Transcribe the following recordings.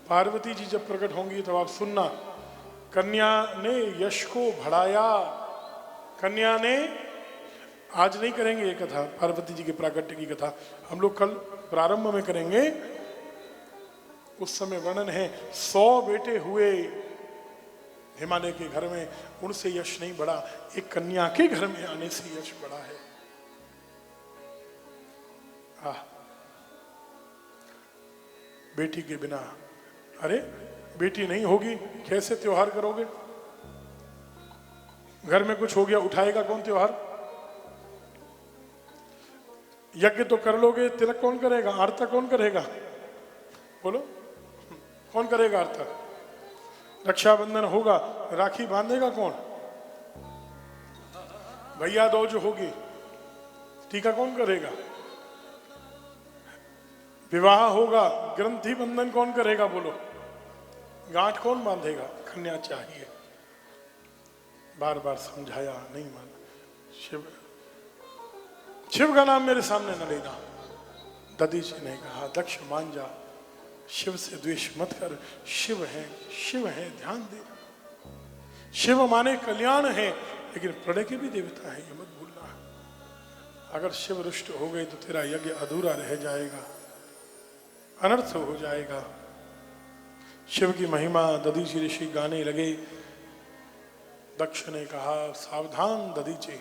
पार्वती जी जब प्रकट होंगी तो आप सुनना, कन्या ने यश को बढ़ाया। कन्या ने, आज नहीं करेंगे ये कथा, पार्वती जी के प्राकट्य की कथा हम लोग कल प्रारंभ में करेंगे। उस समय वर्णन है 100 बेटे हुए हिमालय के घर में, उनसे यश नहीं बढ़ा, एक कन्या के घर में आने से यश बढ़ा है। बेटी के बिना, अरे बेटी नहीं होगी कैसे त्योहार करोगे? घर में कुछ हो गया उठाएगा कौन त्योहार? यज्ञ तो कर लोगे, तिलक कौन करेगा? आरता कौन करेगा? बोलो, कौन करेगा आरता? रक्षाबंधन होगा, राखी बांधेगा कौन? भैया दूज होगी, टीका कौन करेगा? विवाह होगा, ग्रंथि बंधन कौन करेगा? बोलो, गांठ कौन बांधेगा? कन्या चाहिए। बार बार समझाया, नहीं माना। शिव का नाम मेरे सामने न लेना। दधीचि ने कहा, दक्ष मान जा, शिव से द्वेष मत कर, शिव है, ध्यान दे। शिव माने कल्याण है, लेकिन प्रलय के भी देवता है, ये मत भूलना। अगर शिव रुष्ट हो गए तो तेरा यज्ञ अधूरा रह जाएगा, अनर्थ हो जाएगा। शिव की महिमा दधीचि ऋषि गाने लगे। दक्ष ने कहा, सावधान दधीचि,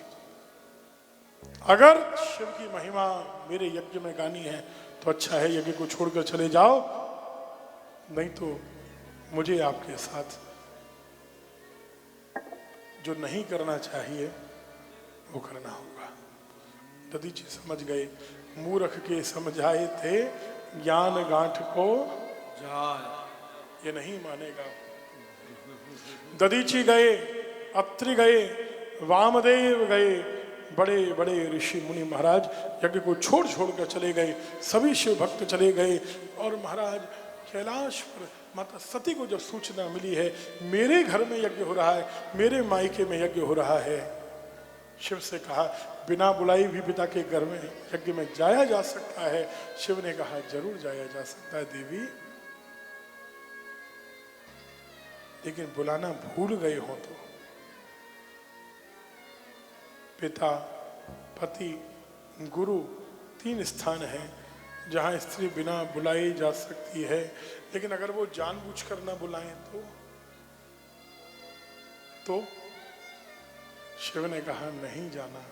अगर शिव की महिमा मेरे यज्ञ में गानी है तो अच्छा है, यज्ञ को छोड़कर चले जाओ, नहीं तो मुझे आपके साथ जो नहीं करना चाहिए वो करना होगा। दधीचि समझ गए, मूर्ख के समझाए थे ज्ञान गांठ को जाय, ये नहीं मानेगा। दधीचि गए, अत्रि गए, वामदेव गए, बड़े बड़े ऋषि मुनि महाराज यज्ञ को छोड़ छोड़ कर चले गए। सभी शिव भक्त चले गए। और महाराज कैलाश पर माता सती को जब सूचना मिली है मेरे घर में यज्ञ हो रहा है, मेरे मायके में यज्ञ हो रहा है, शिव से कहा, बिना बुलाई भी पिता के घर में यज्ञ में जाया जा सकता है? शिव ने कहा, जरूर जाया जा सकता है देवी, लेकिन बुलाना भूल गए हो तो। पिता, पति, गुरु, 3 स्थान हैं जहां स्त्री बिना बुलाई जा सकती है, लेकिन अगर वो जानबूझकर ना बुलाएं तो शिव ने कहा, नहीं जाना।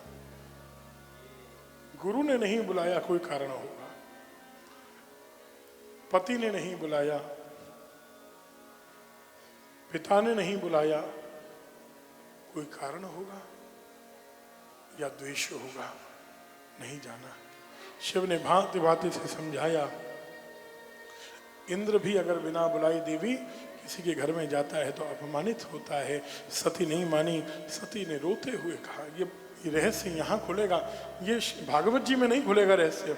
गुरु ने नहीं बुलाया, कोई कारण होगा। पति ने नहीं बुलाया, पिता ने नहीं बुलाया, कोई कारण होगा या द्वेष होगा, नहीं जाना। शिव ने भांति भांति से समझाया। इंद्र भी अगर बिना बुलाई देवी किसी के घर में जाता है तो अपमानित होता है। सती नहीं मानी। सती ने रोते हुए कहा, ये रहस्य यहाँ खुलेगा, ये भागवत जी में नहीं खुलेगा रहस्य।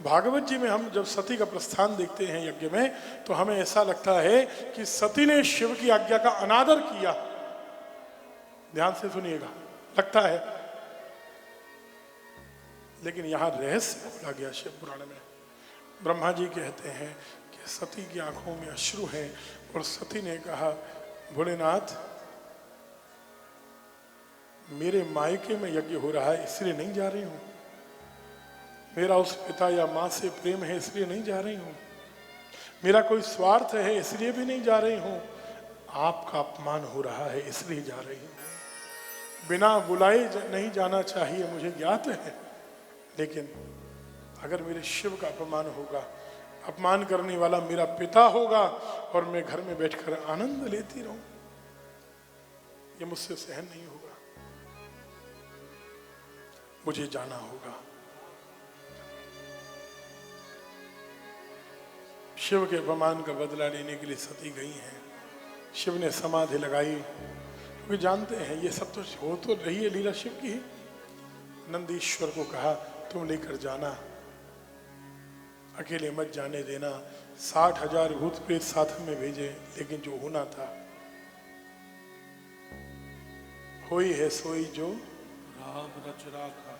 भागवत जी में हम जब सती का प्रस्थान देखते हैं यज्ञ में तो हमें ऐसा लगता है कि सती ने शिव की आज्ञा का अनादर किया। ध्यान से सुनिएगा, लगता है, लेकिन यहां रहस्य बोला गया शिव पुराण में। ब्रह्मा जी कहते हैं कि सती की आंखों में अश्रु है और सती ने कहा, भोलेनाथ, मेरे मायके में यज्ञ हो रहा है इसलिए नहीं जा रही हूं, मेरा उस पिता या मां से प्रेम है इसलिए नहीं जा रही हूं, मेरा कोई स्वार्थ है इसलिए भी नहीं जा रही हूं, आपका अपमान हो रहा है इसलिए जा रही हूं। बिना बुलाए नहीं जाना चाहिए, मुझे ज्ञात है, लेकिन अगर मेरे शिव का अपमान होगा, अपमान करने वाला मेरा पिता होगा और मैं घर में बैठकर आनंद लेती रहूं, ये मुझसे सहन नहीं होगा, मुझे जाना होगा। शिव के अपमान का बदला लेने के लिए सती गई हैं। शिव ने समाधि लगाई, क्योंकि जानते हैं ये सब तो हो तो रही है लीला शिव की। नंदीश्वर को कहा, तुम लेकर जाना, अकेले मत जाने देना। 60,000 भूत प्रेत साथ में भेजे, लेकिन जो होना था होई है सोई जो राम रच राखा।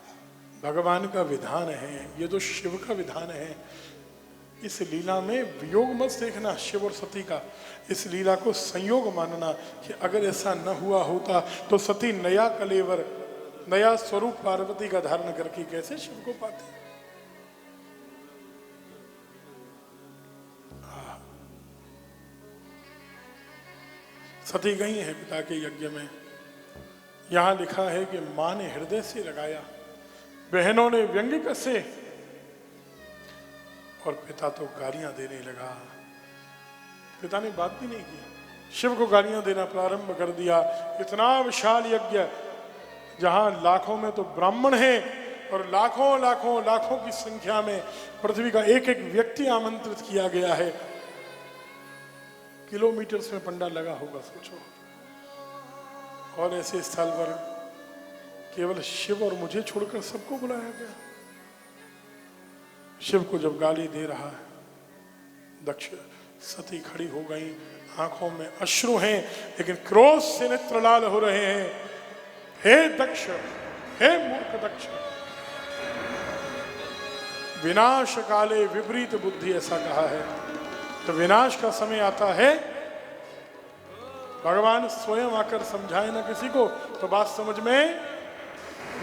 भगवान का विधान है, ये तो शिव का विधान है। इस लीला में वियोग मत देखना शिव और सती का, इस लीला को संयोग मानना कि अगर ऐसा न हुआ होता तो सती नया कलेवर, नया स्वरूप पार्वती का धारण करके कैसे शिव को पाती। सती गई है पिता के यज्ञ में। यहां लिखा है कि मां ने हृदय से लगाया, बहनों ने व्यंग्य कसे और पिता तो गालियां देने लगा। पिता ने बात भी नहीं की, शिव को गालियां देना प्रारंभ कर दिया। इतना विशाल यज्ञ जहां लाखों में तो ब्राह्मण हैं और लाखों लाखों लाखों की संख्या में पृथ्वी का एक एक व्यक्ति आमंत्रित किया गया है। किलोमीटर्स में पंडाल लगा होगा सोचो, और ऐसे स्थल पर केवल शिव और मुझे छोड़कर सबको बुलाया गया। शिव को जब गाली दे रहा है दक्ष, सती खड़ी हो गई, आंखों में अश्रु हैं लेकिन क्रोध से नेत्र लाल हो रहे हैं। हे दक्ष, हे मूर्ख दक्ष, विनाश काले विपरीत बुद्धि ऐसा कहा है। तो विनाश का समय आता है, भगवान स्वयं आकर समझाए ना किसी को तो बात समझ में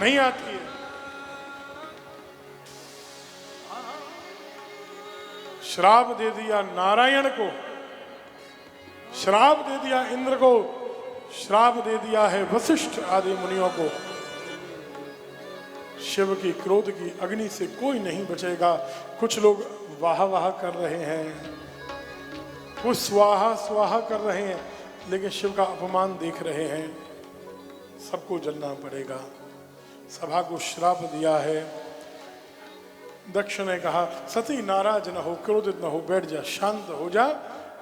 नहीं आती है। श्राप दे दिया नारायण को, श्राप दे दिया इंद्र को, श्राप दे दिया है वशिष्ठ आदि मुनियों को। शिव की क्रोध की अग्नि से कोई नहीं बचेगा। कुछ लोग वाह वाह कर रहे हैं, कुछ स्वाहा स्वाहा कर रहे हैं, लेकिन शिव का अपमान देख रहे हैं। सबको जलना पड़ेगा। सभा को श्राप दिया है। दक्ष ने कहा सती नाराज न हो, क्रोधित न हो, बैठ जा, शांत हो जा।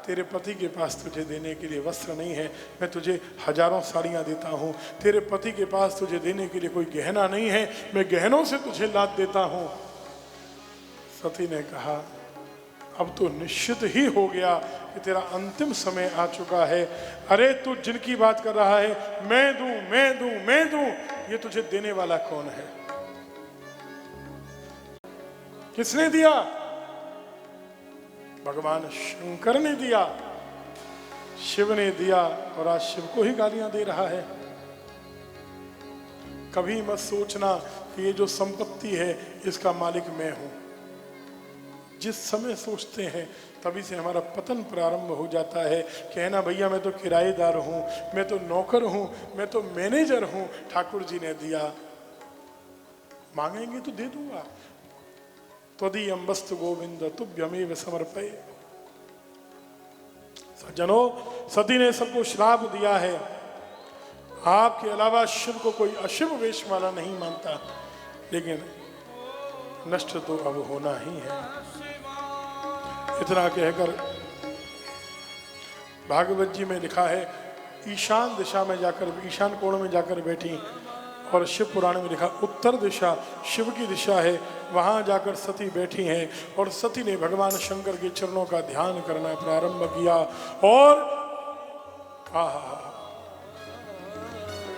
तेरे पति के पास तुझे देने के लिए वस्त्र नहीं है, मैं तुझे हजारों साड़ियां देता हूँ। तेरे पति के पास तुझे देने के लिए कोई गहना नहीं है, मैं गहनों से तुझे लाद देता हूँ। सती ने कहा अब तो निश्चित ही हो गया कि तेरा अंतिम समय आ चुका है। अरे तू जिनकी बात कर रहा है, मैं दूं मैं दूं मैं दूं, ये तुझे देने वाला कौन है? किसने दिया? भगवान शंकर ने दिया, शिव ने दिया, और आज शिव को ही गालियां दे रहा है। कभी मत सोचना कि ये जो संपत्ति है इसका मालिक मैं हूं। जिस समय सोचते हैं तभी से हमारा पतन प्रारंभ हो जाता है। कहना भैया मैं तो किराएदार हूं, मैं तो नौकर हूं, मैं तो मैनेजर हूं, ठाकुर जी ने दिया, मांगेंगे तो दे दूंगा। त्वदीयं वस्तु गोविंद तुभ्यमेव समर्पये। सज्जनों, सती ने सबको श्राप दिया है। आपके अलावा शिव को कोई अशिव वेश वाला नहीं मानता, लेकिन नष्ट तो अब होना ही है। इतना कहकर भागवत जी में लिखा है ईशान दिशा में जाकर, ईशान कोण में जाकर बैठी, और शिव पुराण में लिखा उत्तर दिशा शिव की दिशा है, वहां जाकर सती बैठी हैं। और सती ने भगवान शंकर के चरणों का ध्यान करना प्रारंभ किया। और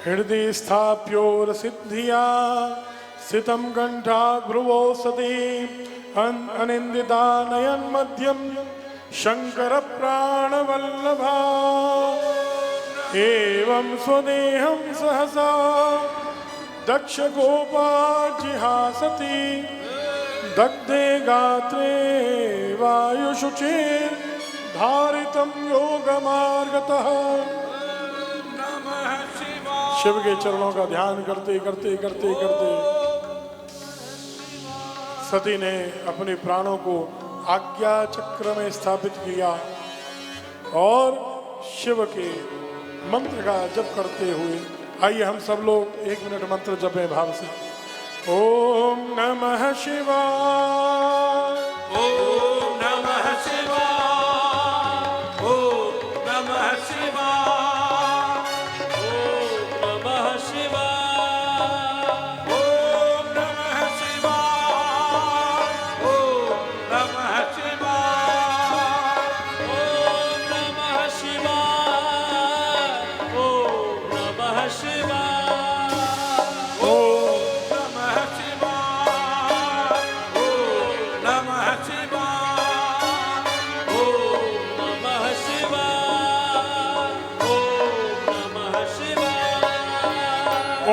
हृदय स्थाप्योर सिद्धिया सितम कंठा भ्रुवो सती अनिंदिता नयन मध्यम शंकर प्राण वल्लभा एवं स्वदेहं सहसा दक्ष गोपाजिहासति दग्धे गात्रे वायुशुचे धारितं योगमार्गतः। शिव के चरणों का ध्यान करते करते करते करते सती ने अपने प्राणों को आज्ञा चक्र में स्थापित किया और शिव के मंत्र का जप करते हुए, आइए हम सब लोग 1 मिनट मंत्र जपें भाव से। ओम नमः शिवाय, ओम नमः शिवाय, ओम नमः शिवाय, ओम नमः शिवाय, ओम नमः शिवाय, ओम नमः शिवाय, ओम नमः शिवाय, ओम नमः शिवाय, ओम नमः शिवाय, ओम नमः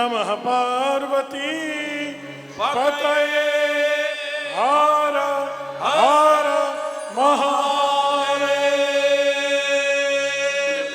नमः पार्वती पतये हर